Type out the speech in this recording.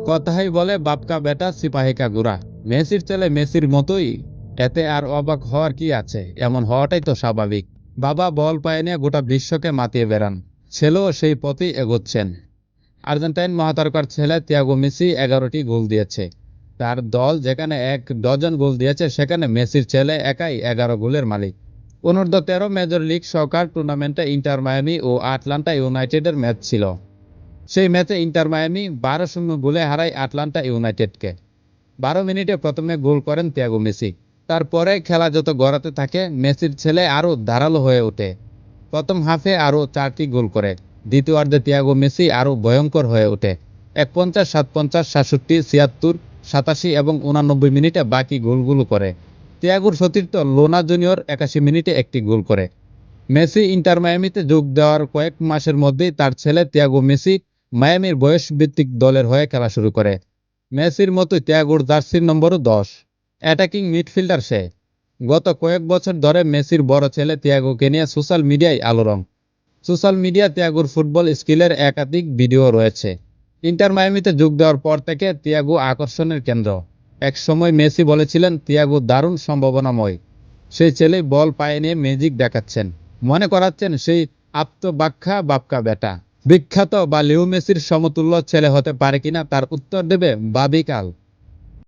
কথাই বলে বাপকা বেটা সিপাহী কা গুড়া। মেসির ছেলে মেসির মতোই, এতে আর অবাক হওয়ার কি আছে? এমন হওয়াটাই তো স্বাভাবিক। বাবা বল পায়ে নিয়ে গোটা বিশ্বকে মাতিয়ে বেড়ান, ছেলেও সেই পথেই এগোচ্ছেন। আর্জেন্টাইন মহাতারকার ছেলে তিয়াগো মেসি 11টি গোল দিয়েছে। তার দল যেখানে 1 ডজন গোল দিয়েছে, সেখানে মেসির ছেলে একাই 11 গোলের মালিক। অনূর্ধ্ব-13 মেজর লিগ সকার টুর্নামেন্টে ইন্টার মায়ামি ও আটলান্টা ইউনাইটেডের ম্যাচ ছিল। সেই ম্যাচে ইন্টার মায়ামি 12-0 গোলে হারায় আটলান্টা ইউনাইটেডকে। 12 মিনিটে প্রথমে গোল করেন তিয়াগো মেসি। তারপরে খেলা যত গড়াতে থাকে, মেসির ছেলে আরও ধারালো হয়ে ওঠে। প্রথম হাফে আরও 4টি গোল করে। দ্বিতীয়ার্ধে তিয়াগো মেসি আরও ভয়ঙ্কর হয়ে ওঠে। 51, 57, 67, 76, 87 এবং 89 মিনিটে বাকি গোলগুলো করে। তিয়াগোর সতীর্থ লোনা জুনিয়র 81 মিনিটে একটি গোল করে। মেসি ইন্টার মায়ামিতে যোগ দেওয়ার কয়েক মাসের মধ্যেই তার ছেলে তিয়াগো মেসি মায়ামির বয়সভিত্তিক দলের হয়ে খেলা শুরু করে। মেসির মতোই তিয়াগোর জার্সির নম্বরও 10। অ্যাটাকিং মিডফিল্ডার সে। গত কয়েক বছর ধরে মেসির বড় ছেলে তিয়াগোকে নিয়ে সোশ্যাল মিডিয়ায় আলোড়ন। সোশ্যাল মিডিয়া তিয়াগোর ফুটবল স্কিলের একাধিক ভিডিও রয়েছে। ইন্টার মায়ামিতে যোগ দেওয়ার পর থেকে তিয়াগো আকর্ষণের কেন্দ্র। এক সময় মেসি বলেছিলেন, তিয়াগো দারুণ সম্ভাবনাময়। সেই ছেলেই বল পায়ে নিয়ে ম্যাজিক দেখাচ্ছেন। মনে করাচ্ছেন সেই আপ্তবাক্যা বাপকা বেটা। বিখ্যাত বা লিও মেসির সমতুল্য ছেলে হতে পারে কিনা তার উত্তর দেবে বাবিকাল।